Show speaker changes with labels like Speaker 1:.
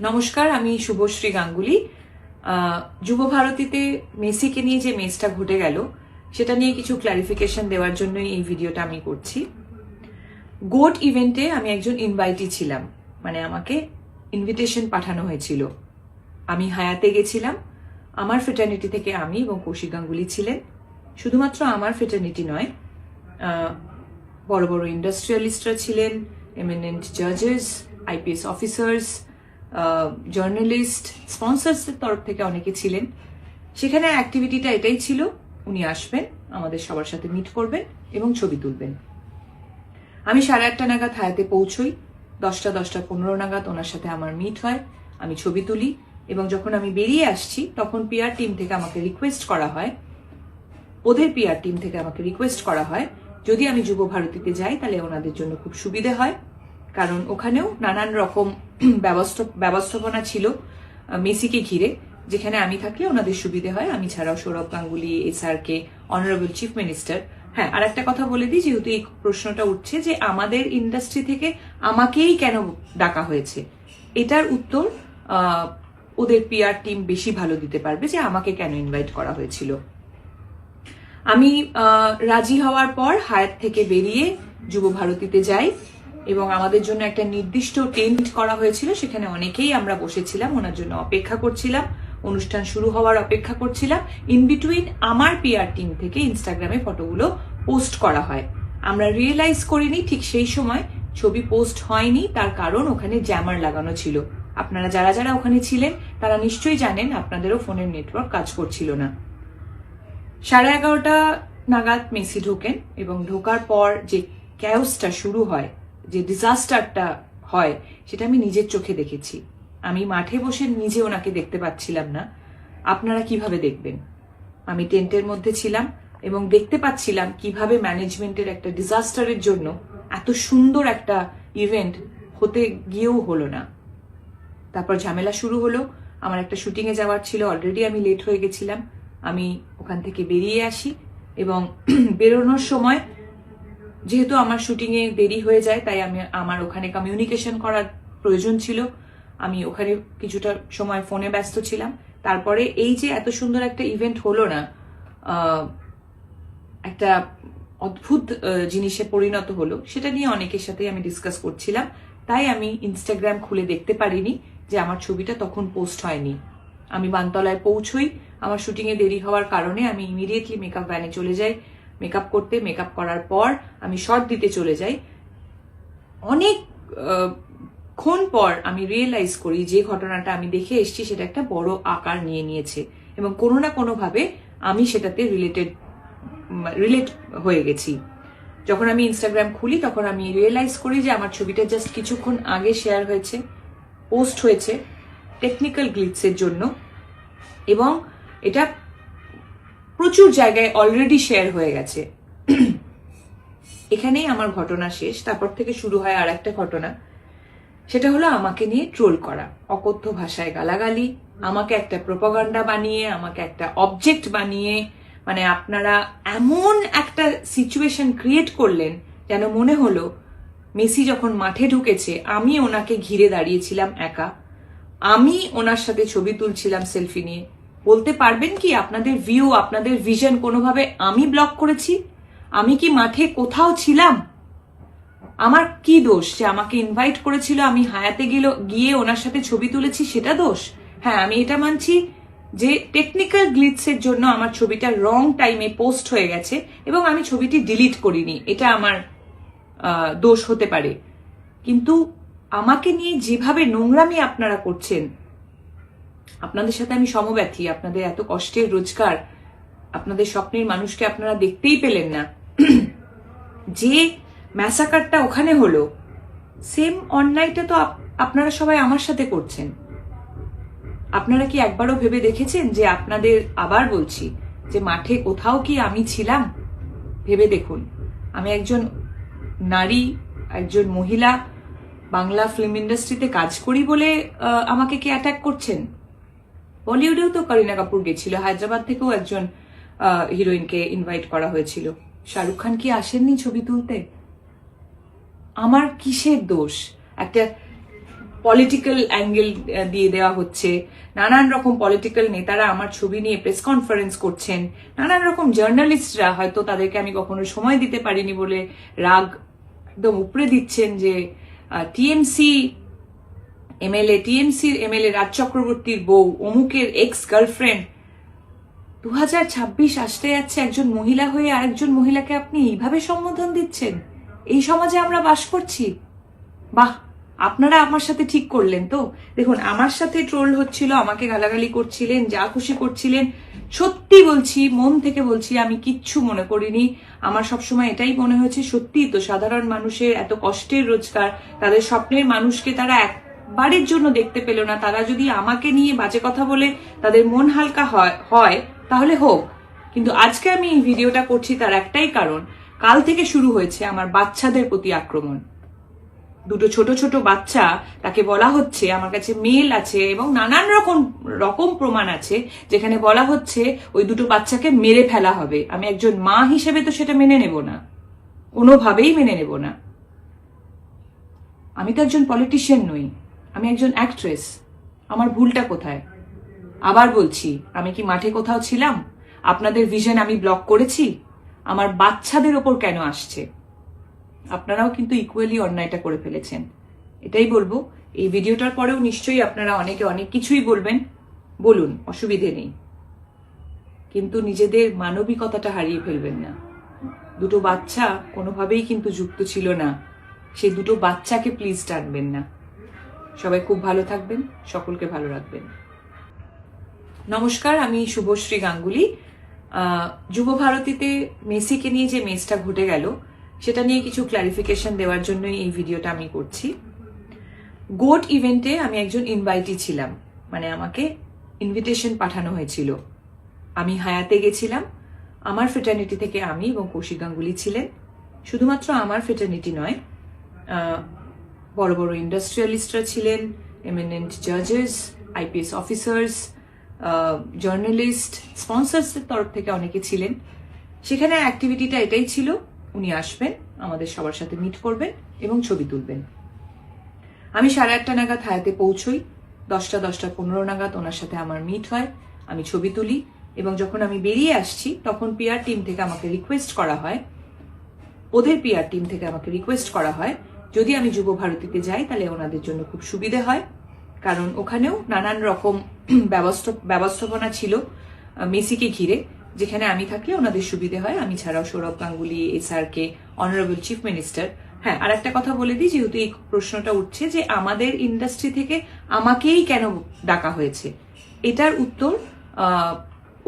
Speaker 1: নমস্কার, আমি শুভশ্রী গাঙ্গুলি। যুব ভারতীতে মেসিকে নিয়ে যে মেসটা ঘটে গেল সেটা নিয়ে কিছু ক্লারিফিকেশন দেওয়ার জন্যই এই ভিডিওটা আমি করছি। গোট ইভেন্টে আমি একজন ইনভাইটি ছিলাম, মানে আমাকে ইনভিটেশন পাঠানো হয়েছিল। আমি হায়াতে গেছিলাম। আমার ফ্রেটার্নিটি থেকে আমি এবং কৌশিক গাঙ্গুলি ছিলেন। শুধুমাত্র আমার ফ্রেটার্নিটি নয়, বড় বড় ইন্ডাস্ট্রিয়ালিস্টরা ছিলেন, এমিনেন্ট জাজেস, আইপিএস অফিসার্স, জার্নালিস্ট, স্পন্সরসের তরফ থেকে অনেকে ছিলেন। সেখানে অ্যাক্টিভিটিটা এটাই ছিল, উনি আসবেন, আমাদের সবার সাথে মিট করবেন এবং ছবি তুলবেন। আমি 8:30 নাগাদ হায়াতে পৌঁছই। 10:15 নাগাদ ওনার সাথে আমার মিট হয়, আমি ছবি তুলি এবং যখন আমি বেরিয়ে আসছি তখন পিআর টিম থেকে আমাকে রিকোয়েস্ট করা হয়, ওদের পিআর টিম থেকে আমাকে রিকোয়েস্ট করা হয় যদি আমি যুব ভারতীতে যাই তাহলে ওনাদের জন্য খুব সুবিধে হয়, কারণ ওখানেও নানান রকম ব্যবস্থাপনা ছিল মেসিকে ঘিরে, যেখানে আমি থাকলে ওনাদের সুবিধে হয়। আমি ছাড়াও Sourav Ganguly, SRK, honourable chief minister. হ্যাঁ, আর একটা কথা বলে দিই, যেহেতু এই প্রশ্নটা উঠছে যে আমাদের ইন্ডাস্ট্রি থেকে আমাকেই কেন ডাকা হয়েছে, এটার উত্তর ওদের পিআর টিম বেশি ভালো দিতে পারবে যে আমাকে কেন ইনভাইট করা হয়েছিল। আমি রাজি হওয়ার পর হায়াত থেকে বেরিয়ে যুব ভারতীতে যাই এবং আমাদের জন্য একটা নির্দিষ্ট টেন্ট করা হয়েছিল, সেখানে অনেকেই আমরা বসেছিলাম, ওনার জন্য অপেক্ষা করছিলাম, অনুষ্ঠান শুরু হওয়ার অপেক্ষা করছিলাম। ইন বিটুইন আমার পিআর টিম থেকে ইনস্টাগ্রামে ফটোগুলো পোস্ট করা হয়। আমরা রিয়েলাইজ করিনি ঠিক সেই সময় ছবি পোস্ট হয়নি, তার কারণ ওখানে জ্যামার লাগানো ছিল। আপনারা যারা যারা ওখানে ছিলেন তারা নিশ্চয়ই জানেন আপনাদেরও ফোনের নেটওয়ার্ক কাজ করছিল না। 11:30 নাগাদ মেসি ঢোকেন এবং ঢোকার পর যে ক্যাওসটা শুরু হয়, যে ডিজাস্টারটা হয়, সেটা আমি নিজের চোখে দেখেছি। আমি মাঠে বসে নিজে ওনাকে দেখতে পাচ্ছিলাম না, আপনারা কিভাবে দেখবেন? আমি টেন্টের মধ্যে ছিলাম এবং দেখতে পাচ্ছিলাম কিভাবে ম্যানেজমেন্টের একটা ডিজাস্টারের জন্য এত সুন্দর একটা ইভেন্ট হতে গিয়েও হলো না। তারপর ঝামেলা শুরু হলো। আমার একটা শুটিংয়ে যাওয়ার ছিল, অলরেডি আমি লেট হয়ে গেছিলাম। আমি ওখান থেকে বেরিয়ে আসি এবং বেরোনোর সময় যেহেতু আমার শুটিংয়ে দেরি হয়ে যায়, তাই আমার ওখানে কমিউনিকেশন করার প্রয়োজন ছিল। আমি ওখানে কিছুটা সময় ফোনে ব্যস্ত ছিলাম। তারপরে এই যে এত সুন্দর একটা ইভেন্ট হলো না, একটা অদ্ভুত জিনিসে পরিণত হলো, সেটা নিয়ে অনেকের সাথে আমি ডিসকাস করছিলাম। তাই আমি ইনস্টাগ্রাম খুলে দেখতে পারিনি যে আমার ছবিটা তখন পোস্ট হয়নি। আমি বানতলায় পৌঁছই, আমার শুটিংয়ে দেরি হওয়ার কারণে আমি ইমিডিয়েটলি মেকআপ ভ্যানে চলে যাই মেকআপ করতে। মেকআপ করার পর আমি শর্ট দিতে চলে যাই। অনেকক্ষণ পর আমি রিয়েলাইজ করি যে ঘটনাটা আমি দেখে এসেছি সেটা একটা বড় আকার নিয়ে নিয়েছে এবং কোনো না কোনোভাবে আমি সেটাতে রিলেট হয়ে গেছি। যখন আমি ইনস্টাগ্রাম খুলি তখন আমি রিয়েলাইজ করি যে আমার ছবিটা জাস্ট কিছুক্ষণ আগে শেয়ার হয়েছে, পোস্ট হয়েছে টেকনিক্যাল গ্লিচের জন্য, এবং এটা প্রচুর জায়গায় অলরেডি শেয়ার হয়ে গেছে। এখানেই আমার ঘটনা শেষ। তারপর থেকে শুরু হয় আর একটা ঘটনা, সেটা হলো আমাকে নিয়ে ট্রোল করা, অকথ্য ভাষায় গালাগালি, আমাকে একটা প্রোপাগান্ডা বানিয়ে, আমাকে একটা অবজেক্ট বানিয়ে, মানে আপনারা এমন একটা সিচুয়েশন ক্রিয়েট করলেন যেন মনে হলো মেসি যখন মাঠে ঢুকেছে আমি ওনাকে ঘিরে দাঁড়িয়েছিলাম একা, আমি ওনার সাথে ছবি তুলছিলাম সেলফি নিয়ে। বলতে পারবেন কি আপনাদের ভিউ, আপনাদের ভিশন কোনোভাবে আমি ব্লক করেছি? আমি কি মাঠে কোথাও ছিলাম? আমার কি দোষ যে আমাকে ইনভাইট করেছিল, আমি হায়াতে গিয়ে ওনার সাথে ছবি তুলেছি, সেটা দোষ? হ্যাঁ, আমি এটা মানছি যে টেকনিক্যাল গ্লিচের জন্য আমার ছবিটা রং টাইমে পোস্ট হয়ে গেছে এবং আমি ছবিটি ডিলিট করিনি, এটা আমার দোষ হতে পারে। কিন্তু আমাকে নিয়ে যেভাবে নোংরামি আপনারা করছেন, আপনাদের সাথে আমি সমব্যথী। আপনাদের এত কষ্টের রোজগার, আপনাদের স্বপ্নের মানুষকে আপনারা দেখতেই পেলেন না। যে ম্যাসাকারটা ওখানে হলো, সেম অন্যায়টা তো আপনারা সবাই আমার সাথে করছেন। আপনারা কি একবারও ভেবে দেখেছেন যে আপনাদের, আবার বলছি, যে মাঠে কোথাও কি আমি ছিলাম? ভেবে দেখুন। আমি একজন নারী, একজন মহিলা, বাংলা ফিল্ম ইন্ডাস্ট্রিতে কাজ করি বলে আমাকে কি অ্যাটাক করছেন? বলিউডেও তো করিনা কাপুর গেছিল, হায়দ্রাবাদ থেকেও একজন হিরোইনকে ইনভাইট করা হয়েছিল। শাহরুখ খান কি আসেননি ছবি তুলতে? আমার কিসের দোষ? একটা পলিটিক্যাল অ্যাঙ্গেল দিয়ে দেওয়া হচ্ছে, নানান রকম পলিটিক্যাল নেতারা আমার ছবি নিয়ে প্রেস কনফারেন্স করছেন, নানান রকম জার্নালিস্টরা হয়তো তাদেরকে আমি কখনো সময় দিতে পারিনি বলে রাগ একদম উপরে দিচ্ছেন যে টিএমসির এমএলএ রাজ চক্রবর্তীর বউ অমুকের এক্স গার্লফ্রেন্ড। 2026 আসতে যাচ্ছে, একজন মহিলা হয়ে আরেকজন মহিলাকে আপনি এইভাবে সম্বোধন দিচ্ছেন? এই সমাজে আমরা বাস করছি? বাহ, আপনারা আমার সাথে ঠিক করলেন তো। দেখুন, আমার সাথে ট্রোল হচ্ছিল, আমাকে গালাগালি করছিলেন, যা খুশি করছিলেন, সত্যি বলছি, মন থেকে বলছি, আমি কিচ্ছু মনে করিনি। আমার সবসময় এটাই মনে হয়েছে, সত্যি তো সাধারণ মানুষের এত কষ্টের রোজগার, তাদের স্বপ্নের মানুষকে তারা একবারের জন্য দেখতে পেল না, তারা যদি আমাকে নিয়ে বাজে কথা বলে তাদের মন হালকা হয় তাহলে হোক। কিন্তু আজকে আমি এই ভিডিওটা করছি তার একটাই কারণ, কাল থেকে শুরু হয়েছে আমার বাচ্চাদের প্রতি আক্রমণ। দুটো ছোট ছোট বাচ্চা, তাকে বলা হচ্ছে, আমার কাছে মেল আছে এবং নানান রকম প্রমাণ আছে যেখানে বলা হচ্ছে ওই দুটো বাচ্চাকে মেরে ফেলা হবে। আমি একজন মা হিসেবে তো সেটা মেনে নেব না, কোনোভাবেই মেনে নেব না। আমি তো একজন পলিটিশিয়ান নই, আমি একজন অ্যাক্ট্রেস। আমার ভুলটা কোথায়? আবার বলছি, আমি কি মাঠে কোথাও ছিলাম? আপনাদের ভিশন আমি ব্লক করেছি? আমার বাচ্চাদের ওপর কেন আসছে? আপনারাও কিন্তু ইকুয়ালি অন্যায়টা করে ফেলেছেন, এটাই বলবো। এই ভিডিওটার পরেও নিশ্চয়ই আপনারা অনেকে অনেক কিছুই বলবেন, বলুন, অসুবিধে নেই, কিন্তু নিজেদের মানবিকতাটা হারিয়ে ফেলবেন না। দুটো বাচ্চা কোনোভাবেই কিন্তু যুক্ত ছিল না, সেই দুটো বাচ্চাকে প্লিজ টানবেন না। সবাই খুব ভালো থাকবেন, সকলকে ভালো রাখবেন। নমস্কার, আমি শুভশ্রী গাঙ্গুলি। যুব ভারতীতে মেসিকে নিয়ে যে মেসটা ঘটে গেল সেটা নিয়ে কিছু ক্লারিফিকেশন দেওয়ার জন্যই এই ভিডিওটা আমি করছি। গোট ইভেন্টে আমি একজন ইনভাইটি ছিলাম, মানে আমাকে ইনভিটেশন পাঠানো হয়েছিল। আমি হায়াতে গেছিলাম, আমার ফ্রেটার্নিটি থেকে আমি এবং কৌশিক গাঙ্গুলি ছিলেন। শুধুমাত্র আমার ফ্রেটার্নিটি নয়, বড় বড় ইন্ডাস্ট্রিয়ালিস্টরা ছিলেন, এমিনেন্ট জাজেস, আইপিএস অফিসার্স, জার্নালিস্ট, স্পন্সরসের তরফ থেকে অনেকে ছিলেন। সেখানে অ্যাক্টিভিটিটা এটাই ছিল, উনি আসবেন, আমাদের সবার সাথে মিট করবেন এবং ছবি তুলবেন। আমি 8:30 নাগাদ হায়াতে পৌঁছই, 10:15 নাগাদ ওনার সাথে আমার মিট হয়, আমি ছবি তুলি এবং যখন আমি বেরিয়ে আসছি তখন পিআর টিম থেকে আমাকে রিকোয়েস্ট করা হয়, ওদের পিআর টিম থেকে আমাকে রিকোয়েস্ট করা হয় যদি আমি যুব ভারতীতে যাই তাহলে ওনাদের জন্য খুব সুবিধে হয়, কারণ ওখানেও নানান রকম ব্যবস্থাপনা ছিল মেসিকে ঘিরে, যেখানে আমি থাকলে ওনাদের সুবিধে হয়। আমি ছাড়াও Sourav Ganguly, SRK, honourable chief minister. হ্যাঁ, আর একটা কথা বলে দিই, যেহেতু এই প্রশ্নটা উঠছে যে আমাদের ইন্ডাস্ট্রি থেকে আমাকেই কেন ডাকা হয়েছে, এটার উত্তর